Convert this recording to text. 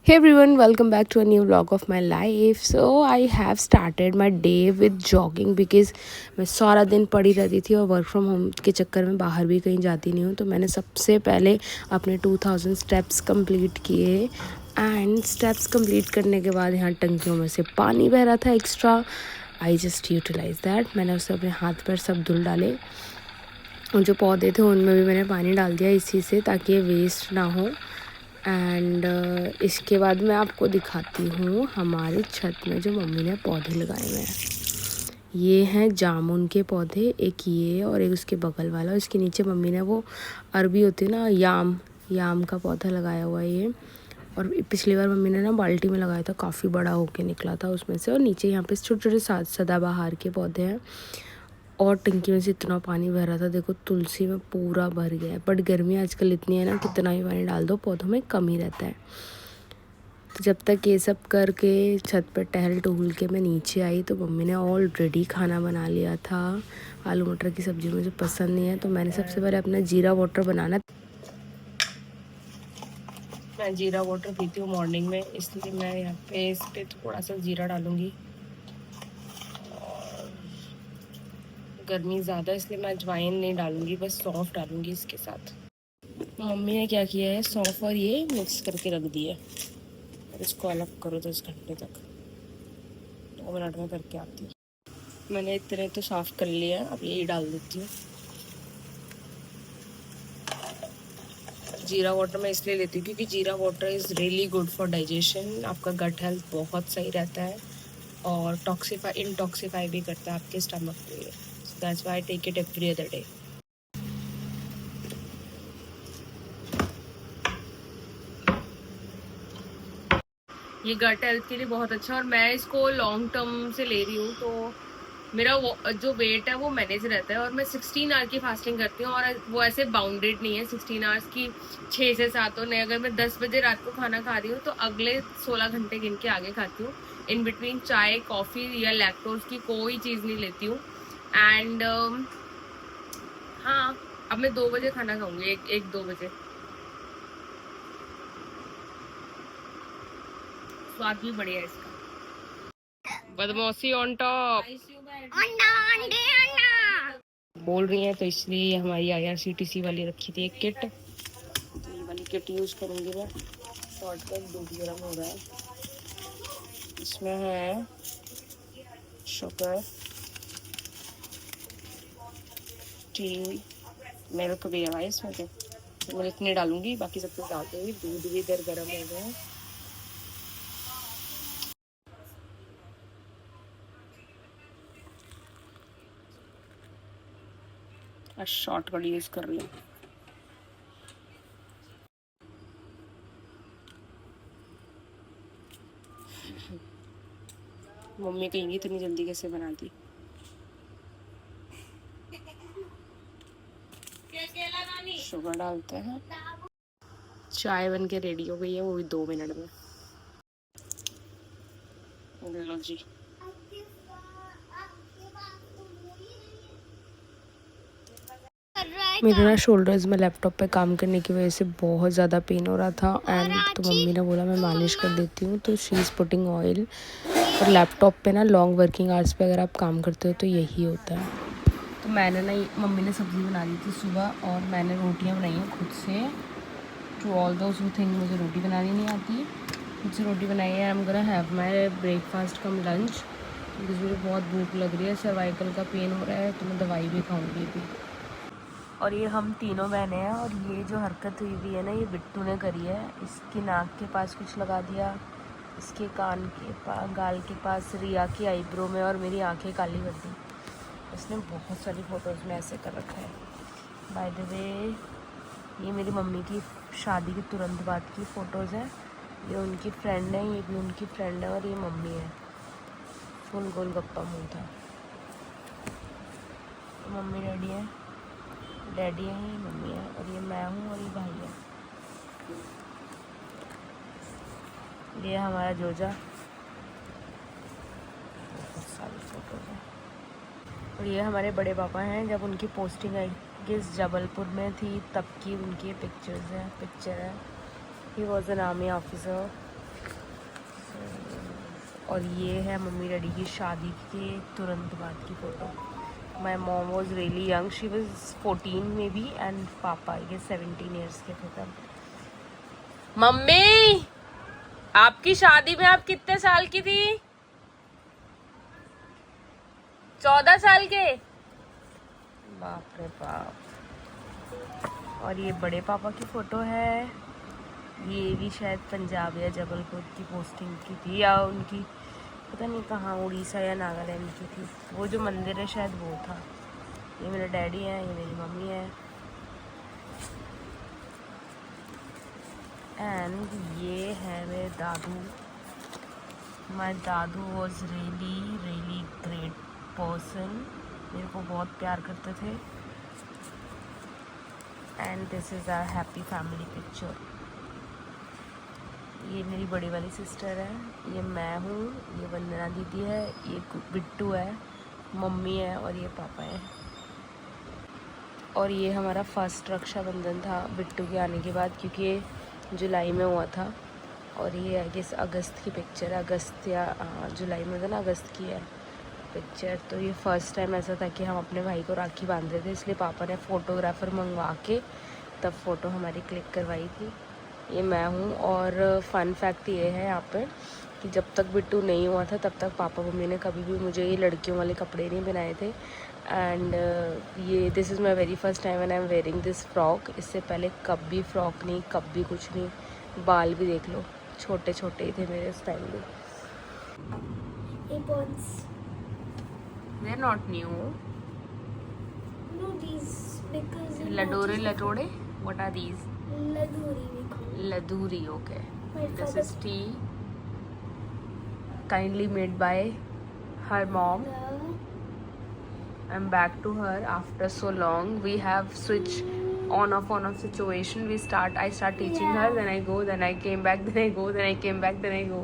Hey everyone, welcome back to a new vlog of my life. So I have started my day with jogging because मैं सारा दिन पड़ी रहती थी और वर्क फ्रॉम होम के चक्कर में बाहर भी कहीं जाती नहीं हूँ. तो मैंने सबसे पहले अपने 2000 स्टेप्स कंप्लीट किए एंड स्टेप्स कंप्लीट करने के बाद यहाँ टंकियों में से पानी बह रहा था extra. I just utilize that. मैंने उसे अपने हाथ पर सब धुल डाले और जो पौधे थे उनमें भी मैंने पानी डाल दिया इसी से ताकि ये वेस्ट ना हो. एंड इसके बाद मैं आपको दिखाती हूँ हमारी छत में जो मम्मी ने पौधे लगाए हुए हैं. ये हैं जामुन के पौधे, एक ये और एक उसके बगल वाला. इसके नीचे मम्मी ने वो अरबी होती है ना, याम का पौधा लगाया हुआ है ये. और पिछली बार मम्मी ने ना बाल्टी में लगाया था, काफ़ी बड़ा होके निकला था उसमें से. और नीचे यहाँ पे छोटे छोटे सदाबहार के पौधे हैं. और टंकी में से इतना पानी भर रहा था, देखो तुलसी में पूरा भर गया है. बट गर्मी आजकल इतनी है ना, कितना भी पानी डाल दो पौधों में कम ही रहता है. तो जब तक ये सब करके छत पर टहल टहल के मैं नीचे आई तो मम्मी ने ऑलरेडी खाना बना लिया था. आलू मटर की सब्ज़ी मुझे पसंद नहीं है, तो मैंने सबसे पहले अपना जीरा वाटर बनाना. मैं जीरा वाटर पीती हूँ मॉर्निंग में, इसलिए मैं यहाँ पे इस पर थोड़ा सा जीरा डालूँगी. गर्मी ज़्यादा इसलिए मैं अजवाइन नहीं डालूँगी, बस सौंफ डालूँगी इसके साथ. मम्मी ने क्या किया है, सौंफ और ये मिक्स करके रख दिया और इसको अलग करो 10 घंटे तक. 2 मिनट में करके आती हूँ. मैंने इतने तो साफ़ कर लिया, अब यही डाल देती हूँ. जीरा वाटर मैं इसलिए लेती हूँ क्योंकि जीरा water is really good for digestion. आपका गट हेल्थ बहुत सही रहता है और इंटॉक्सीफाई भी करता है आपके स्टमक के लिए. So that's why I take it every other day. ये गट हेल्थ के लिए बहुत अच्छा और मैं इसको लॉन्ग टर्म से ले रही हूँ. तो मेरा जो वेट है वो मैनेज रहता है और मैं 16 आवर की फास्टिंग करती हूँ. और वो ऐसे बाउंडेड नहीं है 16 आवर्स की, 6 से 7 नहीं. अगर मैं 10 बजे रात को खाना खा रही हूँ तो अगले 16 घंटे गिन के आगे खाती हूँ. इन बिटवीन चाय, कॉफ़ी या लैक्टोज की कोई चीज़ नहीं लेती हूँ. एंड हाँ, अब मैं 2 बजे खाना खाऊंगी, 1-2 बजे. स्वाद भी बढ़िया है इसका. बदमौसी ऑन टॉप बोल रही हैं, तो इसलिए हमारी IRCTC वाली रखी थी एक किट. तो ये वाली किट यूज़ करूँगी मैं. शॉर्टकट दूध गर्म हो रहा है. इसमें है शुगर, टी, मिल्क भी है भाई इसमें. तो मिल्क नहीं डालूंगी, बाकी सब कुछ डाल दूँगी. दूध भी इधर गर्म हो गया है. शॉर्टकट यूज़ कर रही हूँ. मम्मी कहेंगी इतनी जल्दी कैसे बना दी. शुगर डालते हैं. चाय बन के रेडी हो गई है, वो भी 2 मिनट में. लो जी. मेरे ना शोल्डर्स में लैपटॉप पे काम करने की वजह से बहुत ज़्यादा पेन हो रहा था. एंड तो मम्मी ने बोला मैं मालिश कर देती हूँ, तो शी इज़ पुटिंग ऑयल. और लैपटॉप पे ना लॉन्ग वर्किंग आवर्स पे अगर आप काम करते हो तो यही होता है. तो मैंने ना, मम्मी ने सब्ज़ी बना दी थी सुबह और मैंने रोटियाँ बनाई हैं खुद से. To all those who think मुझे रोटी बनानी नहीं आती, खुद से रोटी बनाई है. I am gonna have my breakfast come lunch because मुझे बहुत भूख लग रही है. सर्वाइकल का पेन हो रहा है तो मैं दवाई भी खाऊंगी अभी. और ये हम तीनों बहनें हैं. और ये जो हरकत हुई हुई है ना, ये बिट्टू ने करी है. इसकी नाक के पास कुछ लगा दिया, इसके कान के पास, गाल के पास, रिया की आईब्रो में, और मेरी आंखें काली कर दी. इसने बहुत सारी फ़ोटोज़ में ऐसे कर रखा है. बाय द वे, ये मेरी मम्मी की शादी के तुरंत बाद की फ़ोटोज़ हैं. ये उनकी फ्रेंड है, ये भी उनकी फ्रेंड है, और ये मम्मी है. फुल गोलगप्पा मुँह था. तो मम्मी डैडी है, डैडी है, ये मम्मी है, और ये मैं हूँ, और ये भाई है. ये हमारा जोजा. बहुत सारी फ़ोटोज़ हैं. और ये हमारे बड़े पापा हैं, जब उनकी पोस्टिंग आई किस जबलपुर में थी तब की उनकी पिक्चर है. He was an army officer. और ये है मम्मी डैडी की शादी के तुरंत बाद की photo. My mom was really young, she was 14 में बी, एंड पापा ये 17 ईयर्स के थे तब। मम्मी, आपकी शादी में आप कितने साल की थी? 14 साल के? बाप रे बाप। और ये बड़े पापा की फ़ोटो है। ये भी शायद पंजाब या जबलपुर की पोस्टिंग की थी, या उनकी पता नहीं कहाँ, उड़ीसा या नागालैंड की थी। वो जो मंदिर है शायद वो था। ये मेरे डैडी हैं, ये मेरी मम्मी है, एंड ये है मेरे दादू। माय दादू वॉज रियली ग्रेट पर्सन, मेरे को बहुत प्यार करते थे। And this is our happy family picture. ये मेरी बड़ी वाली सिस्टर है, ये मैं हूँ, ये वंदना दीदी है, ये बिट्टू है, मम्मी है, और ये पापा है। और ये हमारा फर्स्ट रक्षाबंधन था बिट्टू के आने के बाद, क्योंकि ये जुलाई में हुआ था। और ये आई गेस अगस्त की पिक्चर है, अगस्त या जुलाई में था ना, अगस्त की है पिक्चर। तो ये फ़र्स्ट टाइम ऐसा था कि हम अपने भाई को राखी बांध रहे थे, इसलिए पापा ने फ़ोटोग्राफ़र मंगवा के तब फ़ोटो हमारी क्लिक करवाई थी। ये मैं हूँ। और फ़न फैक्ट ये है यहाँ पे कि जब तक बिट्टू नहीं हुआ था तब तक पापा मम्मी ने कभी भी मुझे ये लड़कियों वाले कपड़े नहीं पहनाए थे। एंड ये this is my very first time and I am wearing this frock. इससे पहले कब भी फ्रॉक नहीं, कब भी कुछ नहीं। बाल भी देख लो, छोटे छोटे ही थे मेरे उस टाइम भी। They are not new. No, these because Ladore, latode. What are these? laduri we call it. Laduri. Okay. My This father- is tea. Kindly made by her mom. I'm back to her after so long. We have switched on off situation. I start teaching her, then I go, then I came back, then I go, then I came back, then I go.